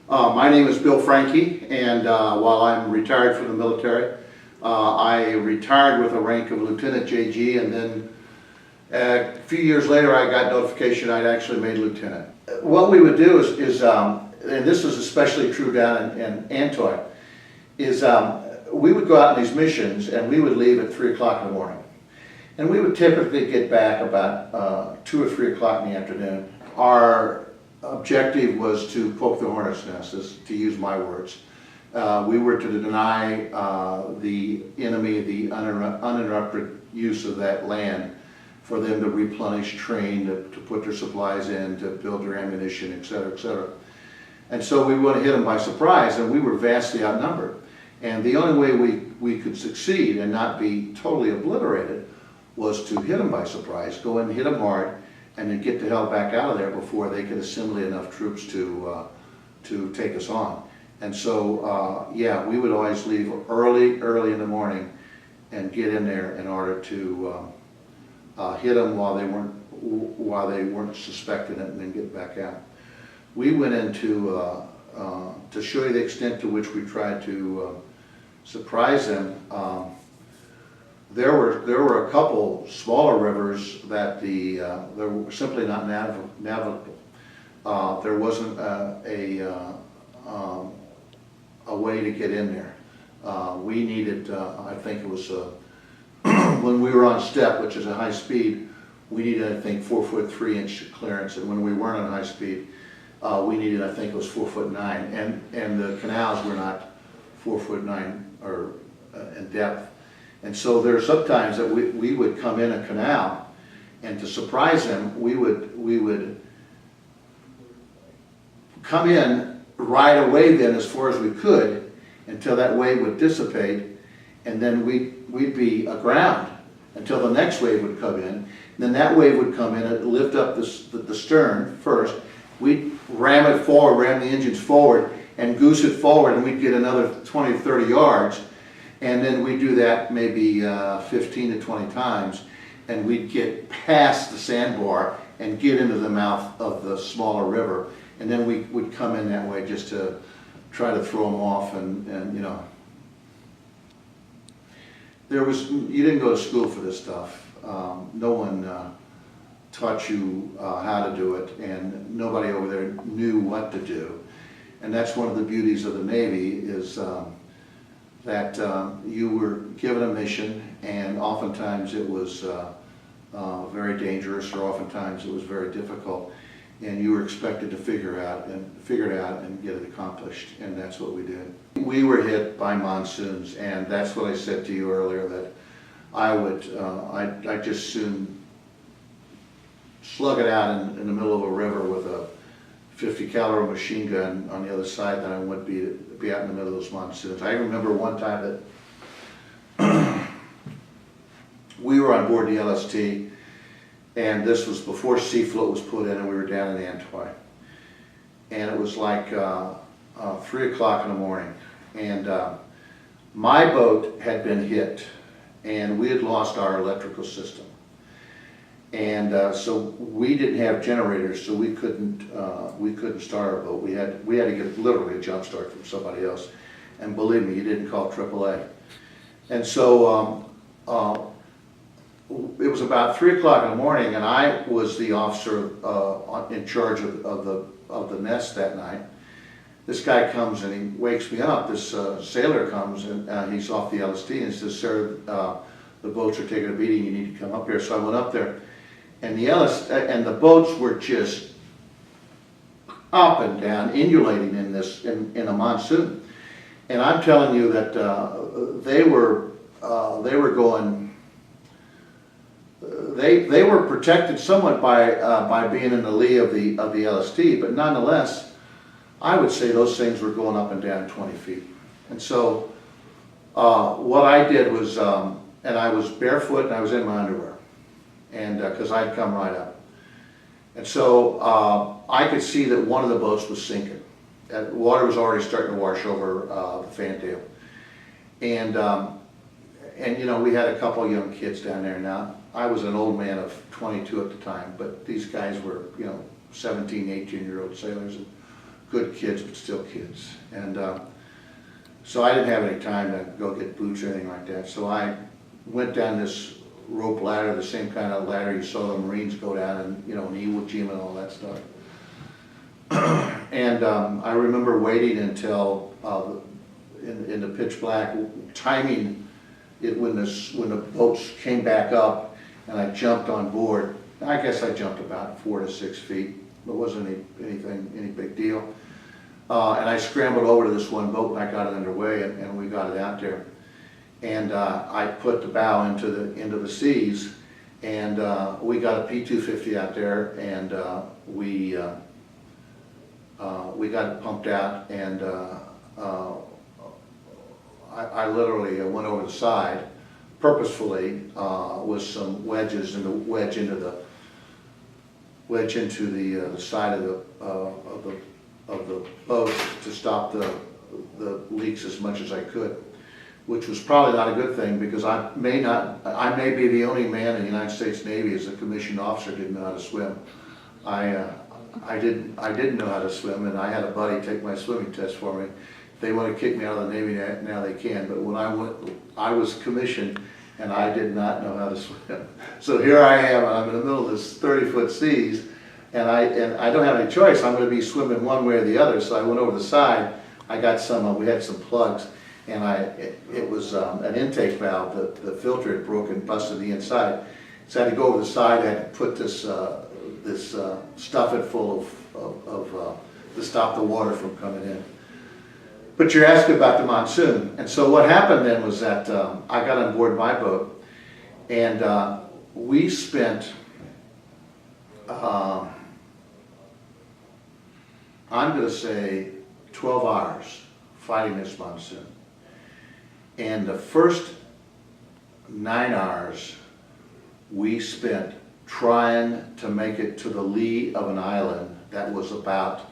My name is Bill Franke, and while I'm retired from the military, I retired with a rank of Lieutenant JG, and then a few years later I got notification I'd actually made lieutenant. What we would do is and this is especially true down in Thoi, is we would go out on these missions and we would leave at 3 o'clock in the morning. And we would typically get back about 2 or 3 o'clock in the afternoon. Our objective was to poke the hornet's nest, to use my words. We were to deny the enemy the uninterrupted use of that land for them to replenish, train, to put their supplies in, to build their ammunition, et cetera, et cetera. And so we want to hit them by surprise, and we were vastly outnumbered. And the only way we could succeed and not be totally obliterated was to hit them by surprise, go in and hit them hard, and then get the hell back out of there before they could assimilate enough troops to take us on. And so, yeah, we would always leave early in the morning and get in there in order to hit them while they weren't suspecting it, and then get back out. We went into to show you the extent to which we tried to surprise them. There were a couple smaller rivers that they were simply not navigable. There wasn't a way to get in there. We needed, I think it was when we were on step, which is a high speed, we needed, I think, 4-foot 3-inch clearance, and when we weren't on high speed, we needed, I think it was 4'9", and the canals were not 4'9" or in depth. And so there are sometimes that we would come in a canal, and to surprise them, we would come in right away then as far as we could until that wave would dissipate, and then we'd be aground until the next wave would come in. And then that wave would come in and lift up the stern first. We'd ram it forward, ram the engines forward, and goose it forward, and we'd get another 20 or 30 yards. And then we'd do that maybe 15 to 20 times, and we'd get past the sandbar and get into the mouth of the smaller river. And then we would come in that way just to try to throw them off, and you know. You didn't go to school for this stuff. No one taught you how to do it, and nobody over there knew what to do. And that's one of the beauties of the Navy, is that you were given a mission, and oftentimes it was very dangerous, or oftentimes it was very difficult, and you were expected to figure it out and get it accomplished, and that's what we did. We were hit by monsoons, and that's what I said to you earlier, that I'd just soon slug it out in the middle of a river with a 50 caliber machine gun on the other side than I would be out in the middle of those monsoons. I remember one time that we were on board the LST, and this was before Sea Float was put in, and we were down in Thoi. And it was like 3 o'clock in the morning, and my boat had been hit, and we had lost our electrical system. And so we didn't have generators, so we couldn't start our boat. We had to get literally a jump start from somebody else. And believe me, you didn't call AAA. And so it was about 3 o'clock in the morning, and I was the officer in charge of the nest that night. This guy comes and he wakes me up. This sailor comes, and he's off the LST, and he says, "Sir, the boats are taking a beating. You need to come up here." So I went up there. And the boats were just up and down, undulating in a monsoon. And I'm telling you that they were going. They were protected somewhat by being in the lee of the LST, but nonetheless, I would say those things were going up and down 20 feet. And so what I did was, and I was barefoot and I was in my underwear. And because I'd come right up. And so I could see that one of the boats was sinking. Water was already starting to wash over the fantail. And you know, we had a couple of young kids down there. Now, I was an old man of 22 at the time, but these guys were, you know, 17, 18-year-old sailors. And good kids, but still kids. And so I didn't have any time to go get boots or anything like that. So I went down this rope ladder, the same kind of ladder you saw the Marines go down, and in Iwo Jima and all that stuff. And I remember waiting until in the pitch black, timing it when the boats came back up, and I jumped on board. I guess I jumped about 4 to 6 feet. It wasn't any big deal. And I scrambled over to this one boat, and I got it underway, and we got it out there. And I put the bow into the seas, and we got a P250 out there, and we got it pumped out, and I literally went over the side purposefully with some wedges, and the wedge into the side of the boat to stop the leaks as much as I could, which was probably not a good thing, because I may be the only man in the United States Navy as a commissioned officer who didn't know how to swim. I didn't know how to swim, and I had a buddy take my swimming test for me. If they want to kick me out of the Navy now they can, but when I was commissioned, and I did not know how to swim. So here I am, I'm in the middle of this 30-foot seas, and I don't have any choice. I'm going to be swimming one way or the other. So I went over the side. I got we had some plugs, and it was an intake valve. The filter had broken, busted the inside. So I had to go over the side. I had to put this stuff it full of to stop the water from coming in. But you're asking about the monsoon, and so what happened then was that I got on board my boat, and we spent, I'm going to say 12 hours fighting this monsoon. And the first 9 hours we spent trying to make it to the lee of an island that was about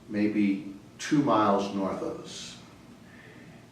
maybe 2 miles north of us.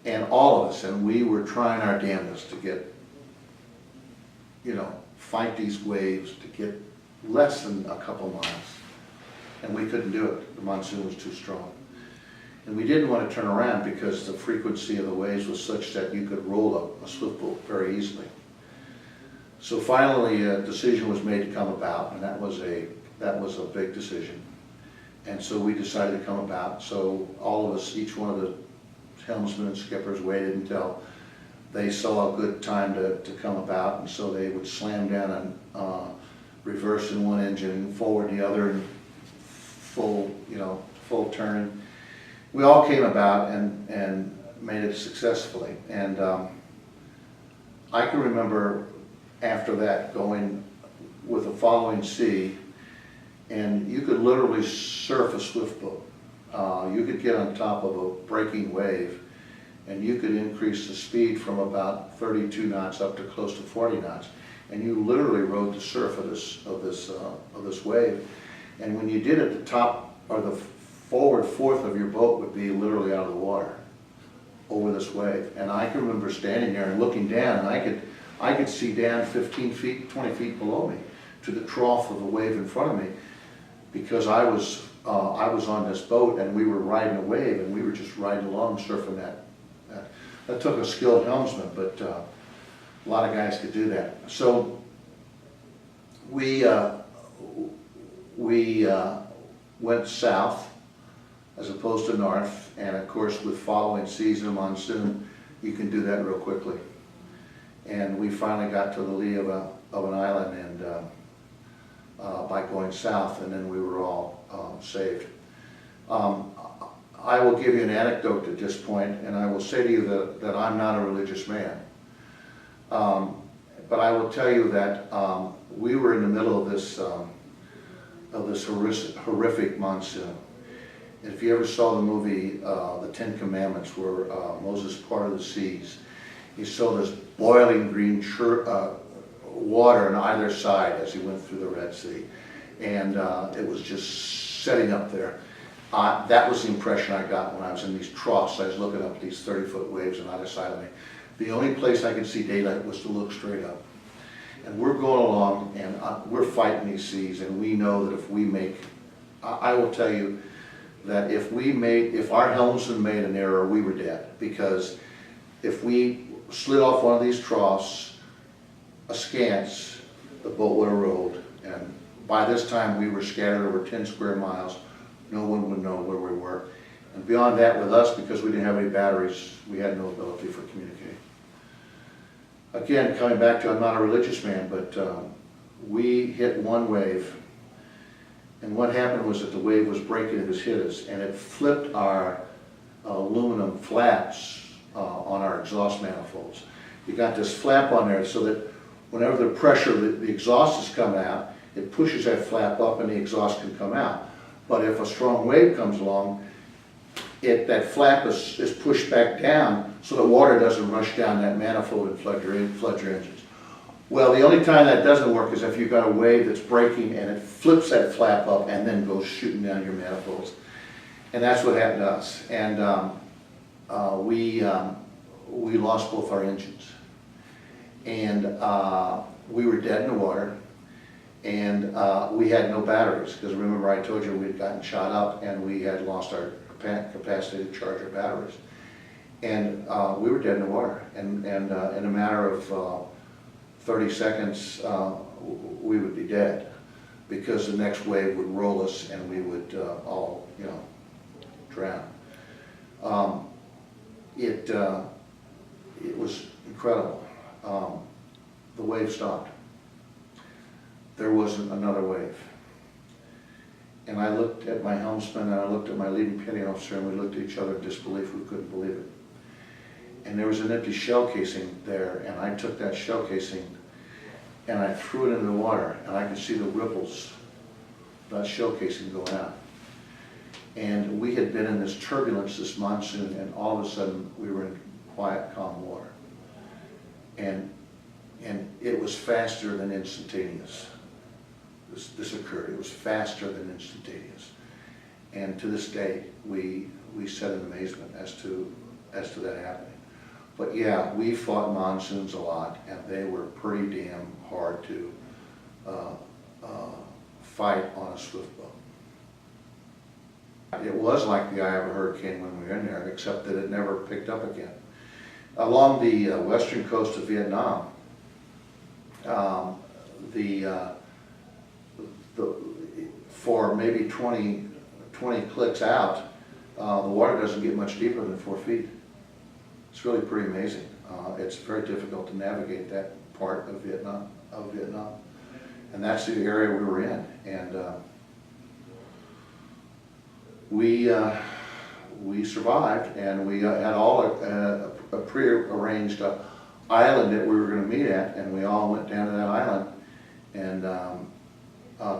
And all of us, and we were trying our damnedest to get, fight these waves to get less than a couple miles. And we couldn't do it. The monsoon was too strong. And we didn't want to turn around because the frequency of the waves was such that you could roll a swift boat very easily. So finally a decision was made to come about, and that was a big decision. And so we decided to come about. So all of us, each one of the helmsmen and skippers waited until they saw a good time to come about, and so they would slam down and reverse in one engine and forward the other, and full turn. We all came about and made it successfully. And I can remember after that going with a following sea, and you could literally surf a swift boat. You could get on top of a breaking wave, and you could increase the speed from about 32 knots up to close to 40 knots, and you literally rode the surf of this wave. And when you did it, the top or the forward fourth of your boat would be literally out of the water over this wave. And I can remember standing there and looking down, and I could see down 15 feet, 20 feet below me to the trough of the wave in front of me, because I was on this boat and we were riding a wave, and we were just riding along surfing that. That took a skilled helmsman, but a lot of guys could do that. So we went south as opposed to north, and of course with following seas and monsoon, you can do that real quickly. And we finally got to the lee of an island, and by going south, and then we were all saved. I will give you an anecdote at this point, and I will say to you that I'm not a religious man. But I will tell you that we were in the middle of this horrific monsoon. And if you ever saw the movie The 10 Commandments, where Moses parted the seas, you saw this boiling green water on either side as he went through the Red Sea. And it was just setting up there. That was the impression I got when I was in these troughs. I was looking up at these 30-foot waves on either side of me. The only place I could see daylight was to look straight up. And we're going along, and we're fighting these seas, and we know that if we make, I will tell you, that if our helmsman made an error, we were dead. Because if we slid off one of these troughs askance, the boat would have rolled. And by this time, we were scattered over 10 square miles. No one would know where we were. And beyond that, with us, because we didn't have any batteries, we had no ability for communicating. Again, coming back to, I'm not a religious man, but we hit one wave. And what happened was that the wave was breaking, it was hit us, and it flipped our aluminum flaps on our exhaust manifolds. You got this flap on there so that whenever the pressure, the exhaust is coming out, it pushes that flap up and the exhaust can come out. But if a strong wave comes along, that flap is pushed back down so the water doesn't rush down that manifold and flood your engines. Well, the only time that doesn't work is if you've got a wave that's breaking and it flips that flap up and then goes shooting down your manifolds. And that's what happened to us. And we lost both our engines. And we were dead in the water. And we had no batteries, because remember I told you we had gotten shot up and we had lost our capacity to charge our batteries. And we were dead in the water. And in a matter of 30 seconds, we would be dead, because the next wave would roll us and we would all, drown. It was incredible. The wave stopped. There wasn't another wave. And I looked at my helmsman and I looked at my leading petty officer, and we looked at each other in disbelief. We couldn't believe it. And there was an empty shell casing there, and I took that shell casing and I threw it into the water, and I could see the ripples of that shell casing going out. And we had been in this turbulence this monsoon, and all of a sudden we were in quiet, calm water. And it was faster than instantaneous. This occurred. It was faster than instantaneous. And to this day, we sit in amazement as to that happening. But yeah, we fought monsoons a lot, and they were pretty damn hard to fight on a swift boat. It was like the eye of a hurricane when we were in there, except that it never picked up again. Along the western coast of Vietnam, for maybe 20 clicks out, the water doesn't get much deeper than 4 feet. It's really pretty amazing. It's very difficult to navigate that part of Vietnam. And that's the area we were in. And we survived, and we had all a pre-arranged island that we were going to meet at, and we all went down to that island and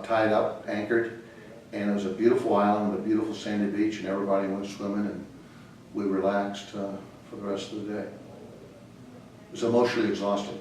tied up, anchored, and it was a beautiful island with a beautiful sandy beach, and everybody went swimming, and we relaxed for the rest of the day. It was emotionally exhausting.